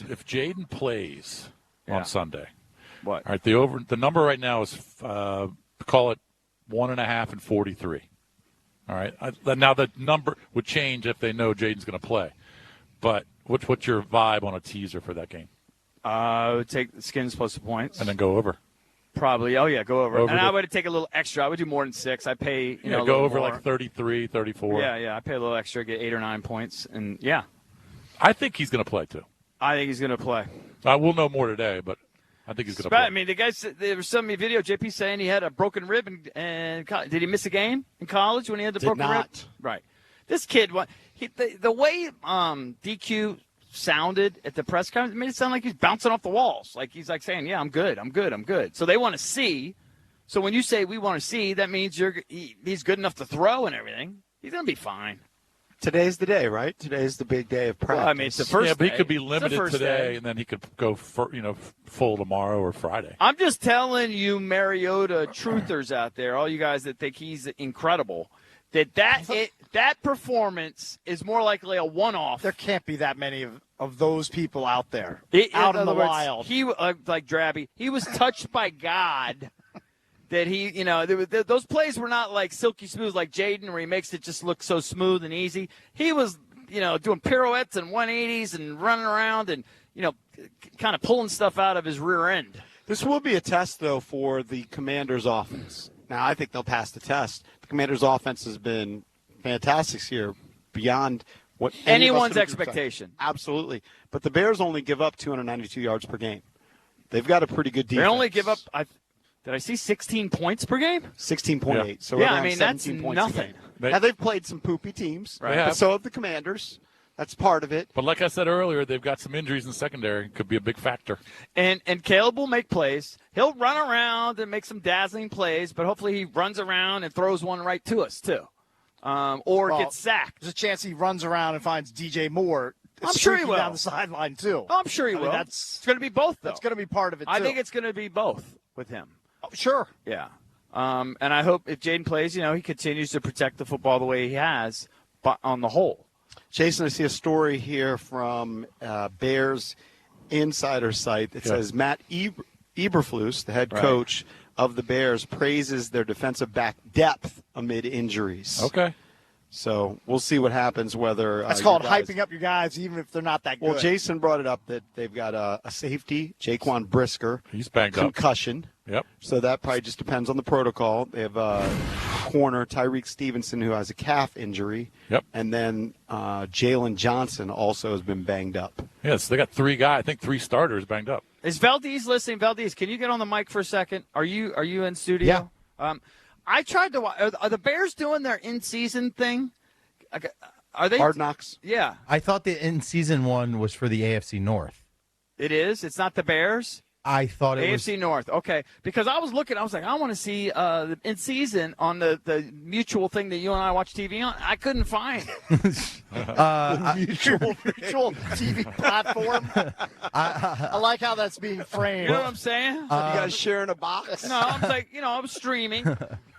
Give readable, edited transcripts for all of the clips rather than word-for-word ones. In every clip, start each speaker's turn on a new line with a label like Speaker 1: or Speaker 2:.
Speaker 1: If Jaden plays on Sunday,
Speaker 2: what?
Speaker 1: All right, the number right now is call it 1.5 and 43. All right. Now the number would change if they know Jaden's going to play. But what's your vibe on a teaser for that game?
Speaker 2: I would take the Skins plus the points.
Speaker 1: And then go over.
Speaker 2: Probably. Oh, yeah, go over. And I would take a little extra. I would do more than 6. I pay,
Speaker 1: go over
Speaker 2: more.
Speaker 1: like 33, 34.
Speaker 2: Yeah. I pay a little extra, get 8 or 9 points. And, yeah.
Speaker 1: I think he's going to play, too.
Speaker 2: I think he's going to play.
Speaker 1: We'll know more today, but I think he's going to play.
Speaker 2: I mean, the guy said, there was some video, JP saying he had a broken rib. And did he miss a game in college when he had the broken rib? Right. This kid, the way DQ sounded at the press conference, it made it sound like he's bouncing off the walls. Like he's like saying, yeah, I'm good. So they want to see. So when you say we want to see, that means he's good enough to throw and everything. He's going to be fine.
Speaker 3: Today's the day, right? Today's the big day of practice.
Speaker 2: Well, I mean, it's the first day.
Speaker 1: But he could be limited today, and then he could go full tomorrow or Friday.
Speaker 2: I'm just telling you, Mariota truthers out there, all you guys that think he's incredible, that performance is more likely a one-off.
Speaker 4: There can't be that many of those people out there,
Speaker 2: out
Speaker 4: in the wild.
Speaker 2: He, like Drabby, he was touched by God. That he, those plays were not like silky smooth like Jaden, where he makes it just look so smooth and easy. He was, doing pirouettes and 180s and running around and, kind of pulling stuff out of his rear end.
Speaker 3: This will be a test, though, for the Commanders' offense. Now, I think they'll pass the test. The Commanders' offense has been fantastic this year, beyond what
Speaker 2: anyone's expectation.
Speaker 3: Absolutely. But the Bears only give up 292 yards per game. They've got a pretty good defense.
Speaker 2: They only give up, did I see 16 points per game?
Speaker 3: 16.8.
Speaker 2: Yeah.
Speaker 3: So
Speaker 2: I mean, that's
Speaker 3: points
Speaker 2: nothing.
Speaker 3: Now, they've played some poopy teams,
Speaker 1: right?
Speaker 3: But so have the Commanders. That's part of it.
Speaker 1: But like I said earlier, they've got some injuries in the secondary. Could be a big factor.
Speaker 2: And Caleb will make plays. He'll run around and make some dazzling plays, but hopefully he runs around and throws one right to us, too. Or gets sacked.
Speaker 4: There's a chance he runs around and finds DJ Moore.
Speaker 2: I'm sure he will.
Speaker 4: Down the sideline, too.
Speaker 2: I'm sure he will. It's going to be both, though.
Speaker 4: That's going to be part of it, too.
Speaker 2: I think it's going to be both with him.
Speaker 4: Oh, sure.
Speaker 2: Yeah. And I hope if Jaden plays, he continues to protect the football the way he has, but on the whole.
Speaker 3: Jason, I see a story here from Bears Insider site that says Matt Eberflus, the head coach of the Bears, praises their defensive back depth amid injuries.
Speaker 1: Okay.
Speaker 3: So we'll see what happens, whether
Speaker 4: that's called hyping up your guys, even if they're not that good.
Speaker 3: Well, Jason brought it up that they've got a safety, Jaquan Brisker.
Speaker 1: He's banged
Speaker 3: concussion.
Speaker 1: Yep.
Speaker 3: So that probably just depends on the protocol. They have a corner, Tyreek Stevenson, who has a calf injury.
Speaker 1: Yep.
Speaker 3: And then Jalen Johnson also has been banged up.
Speaker 1: Yes, they got 3 guys. I think 3 starters banged up.
Speaker 2: Is Valdez listening? Valdez, can you get on the mic for a second? Are you in studio?
Speaker 3: Yeah.
Speaker 2: I tried to watch. Are the Bears doing their in-season thing? Are they?
Speaker 3: Hard Knocks?
Speaker 2: Yeah.
Speaker 5: I thought the in-season one was for the AFC North.
Speaker 2: It is? It's not the Bears?
Speaker 5: I thought it was
Speaker 2: AFC North. Okay. Because I was looking, I was like, I want to see the in-season on the mutual thing that you and I watch TV on. I couldn't find
Speaker 4: mutual TV platform. I like how that's being framed.
Speaker 2: You know what I'm saying?
Speaker 3: You guys sharing a box?
Speaker 2: No, I'm like, I was streaming.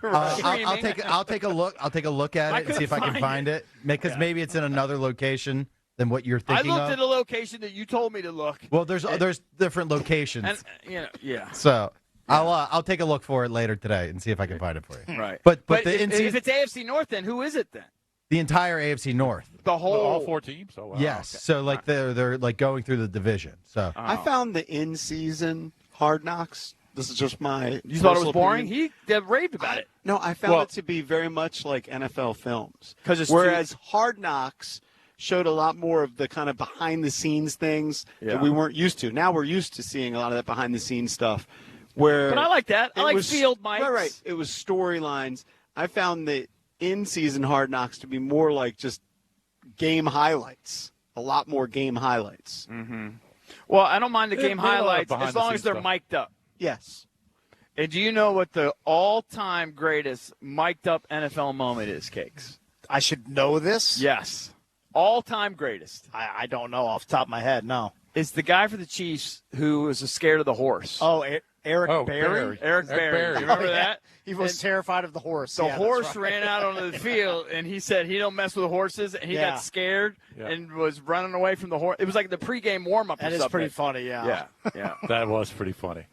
Speaker 5: I'll take a look. I'll take a look at it and see if I can find it. Because maybe it's in another location than what you're thinking of.
Speaker 2: I looked at a location that you told me to look.
Speaker 5: Well, there's different locations.
Speaker 2: And, yeah.
Speaker 5: So I'll take a look for it later today and see if I can find it for you.
Speaker 2: Right.
Speaker 5: But
Speaker 2: if it's AFC North, then who is it then?
Speaker 5: The entire AFC North.
Speaker 1: All 4 teams. Oh, wow.
Speaker 5: Yes. Okay. So like they're like going through the division. So
Speaker 3: I found the in-season Hard Knocks. This is just my.
Speaker 2: You thought it was boring?
Speaker 3: Opinion.
Speaker 2: He raved about it.
Speaker 3: No, I found it to be very much like NFL films.
Speaker 2: Whereas
Speaker 3: Hard Knocks showed a lot more of the kind of behind-the-scenes things that we weren't used to. Now we're used to seeing a lot of that behind-the-scenes stuff. But
Speaker 2: I like that. I like field mics.
Speaker 3: Right. It was storylines. I found the in-season Hard Knocks to be more like just game highlights. A lot more game highlights.
Speaker 2: Mm-hmm. Well, I don't mind the game highlights as long as they're mic'd up.
Speaker 3: Yes.
Speaker 2: And do you know what the all-time greatest mic'd-up NFL moment is, Cakes?
Speaker 4: I should know this?
Speaker 2: Yes. All-time greatest.
Speaker 4: I don't know off the top of my head, no.
Speaker 2: It's the guy for the Chiefs who was scared of the horse.
Speaker 4: Oh,
Speaker 3: Eric
Speaker 2: Eric
Speaker 3: Berry.
Speaker 2: Berry. You remember that?
Speaker 4: He was terrified of the horse.
Speaker 2: The horse ran out onto the field, and he said he don't mess with horses, and he got scared and was running away from the horse. It was like the pregame warm-up.
Speaker 4: That is pretty funny,
Speaker 2: Yeah.
Speaker 1: That was pretty funny.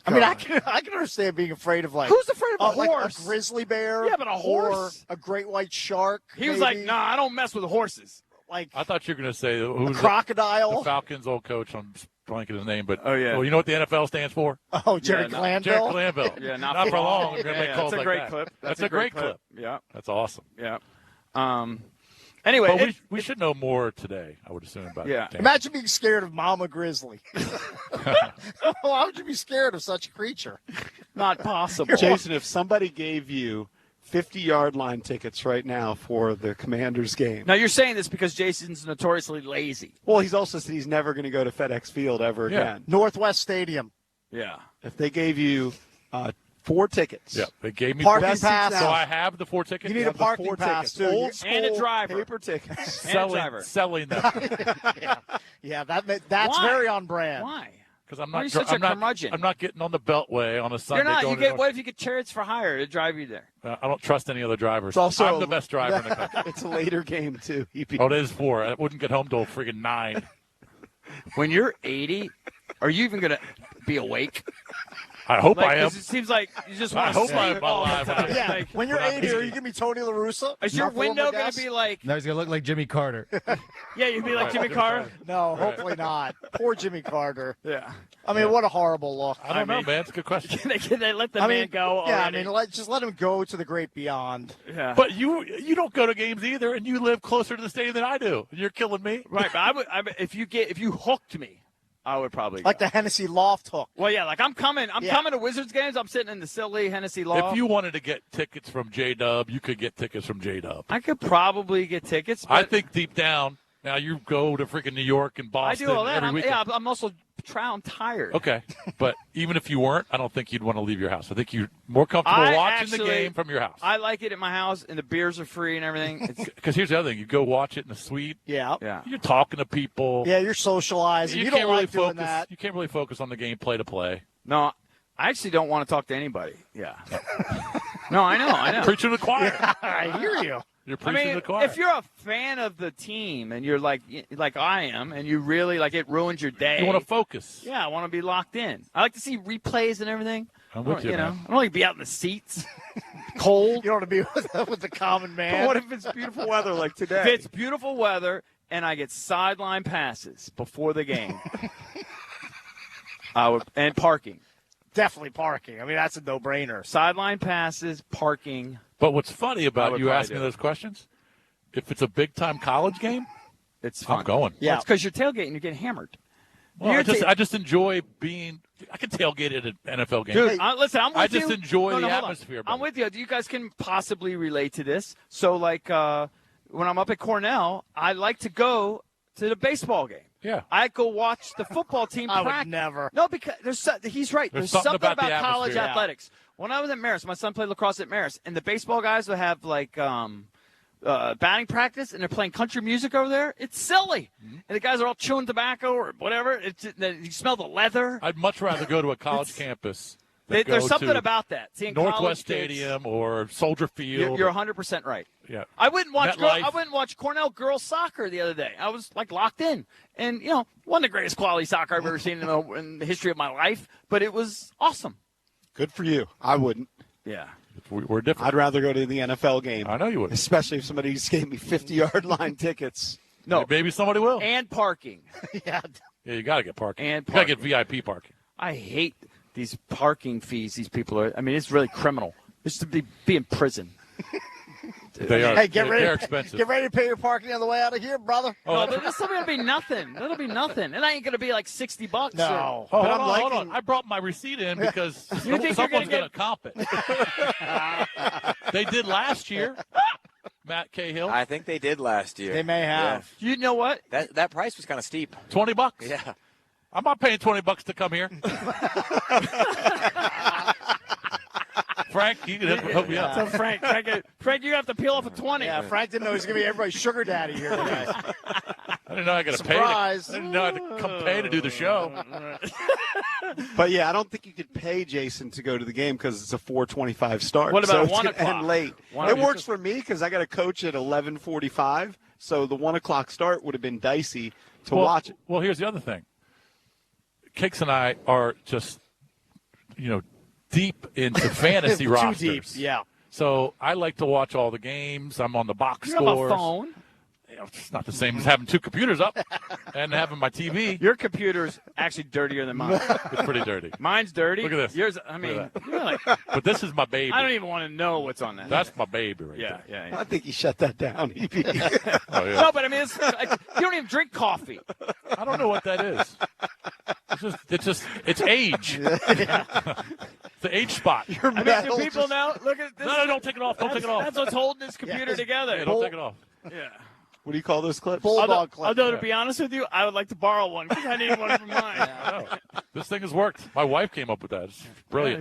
Speaker 4: I mean, I can understand being afraid of
Speaker 2: who's afraid of a horse?
Speaker 4: Like a grizzly bear?
Speaker 2: Yeah, but a horse?
Speaker 4: Or a great white shark?
Speaker 2: He was like, "No, I don't mess with horses."
Speaker 1: Like I thought you were going to say who's
Speaker 4: a crocodile.
Speaker 1: The Falcons' old coach. I'm blanking his name, but
Speaker 2: well,
Speaker 1: you know what the NFL stands for?
Speaker 4: Oh, Jerry Glanville.
Speaker 1: Jerry Glanville.
Speaker 2: Yeah,
Speaker 1: not for long.
Speaker 2: That's a great clip.
Speaker 1: That's a great clip.
Speaker 2: Yeah,
Speaker 1: that's awesome.
Speaker 2: Yeah. Anyway,
Speaker 1: but we should know more today, I would assume, about it.
Speaker 4: Imagine being scared of Mama Grizzly. Why would you be scared of such a creature?
Speaker 2: Not possible.
Speaker 3: Jason, if somebody gave you 50-yard line tickets right now for the Commanders game.
Speaker 2: Now, you're saying this because Jason's notoriously lazy.
Speaker 3: Well, he's also said he's never going to go to FedEx Field ever again.
Speaker 4: Northwest Stadium.
Speaker 2: Yeah.
Speaker 3: If they gave you 4 tickets.
Speaker 1: Yeah, they gave me
Speaker 4: parking pass.
Speaker 1: So I have the 4 tickets.
Speaker 4: You need a parking pass, too.
Speaker 3: Old school
Speaker 2: and a driver.
Speaker 3: Paper tickets.
Speaker 1: Selling them.
Speaker 4: Yeah, that's very on brand.
Speaker 2: Why?
Speaker 1: Because I'm
Speaker 2: Why are you such a curmudgeon?
Speaker 1: I'm not getting on the Beltway on a Sunday.
Speaker 2: You're not. What if you get chariots for hire to drive you there?
Speaker 1: I don't trust any other drivers.
Speaker 3: Also,
Speaker 1: I'm the best driver in the country.
Speaker 3: It's a later game, too.
Speaker 1: Oh, it is 4. I wouldn't get home till friggin' 9.
Speaker 2: When you're 80, are you even going to be awake?
Speaker 1: I hope I am.
Speaker 2: It seems like you just want to
Speaker 1: hope I'm alive.
Speaker 4: Yeah, when you're 80, are you going to be Tony La Russa?
Speaker 2: Is your window going to be like...
Speaker 5: No, he's going to look like Jimmy Carter.
Speaker 2: Yeah, you'd be like Jimmy Carter?
Speaker 4: No, hopefully not. Poor Jimmy Carter.
Speaker 2: Yeah.
Speaker 4: I mean, what a horrible look.
Speaker 1: I don't know, man. It's a good question.
Speaker 2: Can they let the man go
Speaker 4: Yeah,
Speaker 2: already?
Speaker 4: I mean, just let him go to the great beyond.
Speaker 2: Yeah.
Speaker 1: But you don't go to games either, and you live closer to the stadium than I do. You're killing me.
Speaker 2: Right, but if you hooked me, I would probably
Speaker 4: like
Speaker 2: go.
Speaker 4: the Hennessy Loft hook.
Speaker 2: Well, yeah, like I'm coming to Wizards games. I'm sitting in the silly Hennessy Loft.
Speaker 1: If you wanted to get tickets from J-Dub, you could get tickets from J-Dub.
Speaker 2: I could probably get tickets. But
Speaker 1: I think deep down, now you go to freaking New York and Boston
Speaker 2: I do all that.
Speaker 1: every weekend.
Speaker 2: I'm also I'm tired.
Speaker 1: Okay, but even if you weren't, I don't think you'd want to leave your house. I think you're more comfortable watching the game from your house.
Speaker 2: I like it at my house, and the beers are free and everything.
Speaker 1: Because here's the other thing: you go watch it in the suite.
Speaker 4: Yeah.
Speaker 1: You're talking to people.
Speaker 4: Yeah, you're socializing. You
Speaker 1: can't
Speaker 4: don't
Speaker 1: really
Speaker 4: like doing
Speaker 1: focus.
Speaker 4: that.
Speaker 1: You can't really focus on the game play to play.
Speaker 2: No, I actually don't want to talk to anybody. Yeah. No, I know.
Speaker 1: Preaching to the choir.
Speaker 4: Yeah, I hear you.
Speaker 1: You're preaching to the choir.
Speaker 2: If you're a fan of the team and you're like I am, and you really it ruins your day.
Speaker 1: You want to focus.
Speaker 2: Yeah, I want to be locked in. I like to see replays and everything.
Speaker 1: I'm with you,
Speaker 2: know.
Speaker 1: man.
Speaker 2: I don't like to be out in the seats, cold.
Speaker 4: You don't want to be with the common man.
Speaker 3: But what if it's beautiful weather like today?
Speaker 2: If it's beautiful weather and I get sideline passes before the game, and parking.
Speaker 4: Definitely parking. I mean, that's a no-brainer.
Speaker 2: Sideline passes, parking.
Speaker 1: But what's funny about you asking
Speaker 2: do.
Speaker 1: those questions, if it's a big-time college game,
Speaker 2: it's fun.
Speaker 1: I'm going.
Speaker 2: Yeah, it's because you're tailgating and you're getting hammered.
Speaker 1: Well, I just enjoy being – I can tailgate at an NFL game.
Speaker 2: Dude, listen, I'm with you.
Speaker 1: I just enjoy the
Speaker 2: hold
Speaker 1: atmosphere.
Speaker 2: I'm with you. You guys can possibly relate to this. So, when I'm up at Cornell, I like to go to the baseball game.
Speaker 1: Yeah.
Speaker 2: I go watch the football team
Speaker 4: I
Speaker 2: practice.
Speaker 4: would never.
Speaker 2: No, because he's right. There's something about
Speaker 1: the
Speaker 2: college
Speaker 1: atmosphere.
Speaker 2: athletics. When I was at Marist, my son played lacrosse at Marist, and the baseball guys would have batting practice, and they're playing country music over there. It's silly. Mm-hmm. And the guys are all chewing tobacco or whatever. You smell the leather.
Speaker 1: I'd much rather go to a college campus.
Speaker 2: There's something about that. Seeing
Speaker 1: Northwest Stadium or Soldier Field.
Speaker 2: You're 100% right.
Speaker 1: Yeah.
Speaker 2: I wouldn't watch Cornell girls soccer the other day. I was locked in, and wasn't the greatest quality soccer I've ever seen in the history of my life, but it was awesome.
Speaker 3: Good for you. I wouldn't.
Speaker 2: Yeah.
Speaker 1: We're different.
Speaker 3: I'd rather go to the NFL game.
Speaker 1: I know you would.
Speaker 3: Especially if somebody just gave me 50-yard line tickets.
Speaker 2: No.
Speaker 1: Maybe somebody will.
Speaker 2: And parking.
Speaker 4: Yeah.
Speaker 1: Yeah, you got to get parking.
Speaker 2: And
Speaker 1: you got to get VIP parking.
Speaker 2: I hate these parking fees these people are. I mean, it's really criminal. It's to be in prison.
Speaker 1: They are.
Speaker 4: Hey,
Speaker 1: they're expensive.
Speaker 4: Get ready to pay your parking on the way out of here, brother.
Speaker 2: No, that's still going to be nothing. That'll be nothing. It ain't going to be like $60.
Speaker 4: No.
Speaker 1: Hold on. I brought my receipt in because someone's going to comp it. They did last year. Matt Cahill.
Speaker 6: I think they did last year.
Speaker 4: They may have.
Speaker 2: Yeah. You know what?
Speaker 6: That price was kind of steep.
Speaker 1: $20.
Speaker 6: Yeah.
Speaker 1: I'm not paying $20 to come here. Frank, you can help me out.
Speaker 2: So Frank, you have to peel off a 20.
Speaker 4: Yeah, Frank didn't know he was going to be everybody's sugar daddy here today.
Speaker 1: I didn't know I got to pay. I didn't know I had to come pay to do the show.
Speaker 3: But yeah, I don't think you could pay Jason to go to the game because it's a 4:25 start.
Speaker 2: What about
Speaker 3: so
Speaker 2: 1
Speaker 3: it's gonna
Speaker 2: o'clock?
Speaker 3: end late. It works for me because I got to coach at 11:45. So the 1 o'clock start would have been dicey to watch it.
Speaker 1: Well, here's the other thing. Kicks and I are just, deep into fantasy rosters.
Speaker 4: Too deep, yeah.
Speaker 1: So I like to watch all the games. I'm on the box
Speaker 2: You
Speaker 1: scores.
Speaker 2: have a phone.
Speaker 1: It's not the same as having two computers up and having my TV.
Speaker 2: Your computer's actually dirtier than mine.
Speaker 1: It's pretty dirty.
Speaker 2: Mine's dirty.
Speaker 1: Look at this.
Speaker 2: Yours, I mean, you're like,
Speaker 1: But this is my baby.
Speaker 2: I don't even want to know what's on that.
Speaker 1: That's my baby right
Speaker 2: yeah,
Speaker 1: there.
Speaker 2: yeah.
Speaker 3: I think you shut that down, EB.
Speaker 1: Oh, yeah.
Speaker 2: No, but I mean, you don't even drink coffee.
Speaker 1: I don't know what that is. It's age. It's the age spot.
Speaker 2: I mean, do people now look at this?
Speaker 1: No, don't take it off. Don't take it off.
Speaker 2: That's what's holding this computer together.
Speaker 1: Yeah, don't take it off.
Speaker 2: Yeah.
Speaker 3: What do you call those clips?
Speaker 4: Bulldog clip.
Speaker 2: Although, to be honest with you, I would like to borrow one because I need one for mine.
Speaker 1: This thing has worked. My wife came up with that. It's brilliant.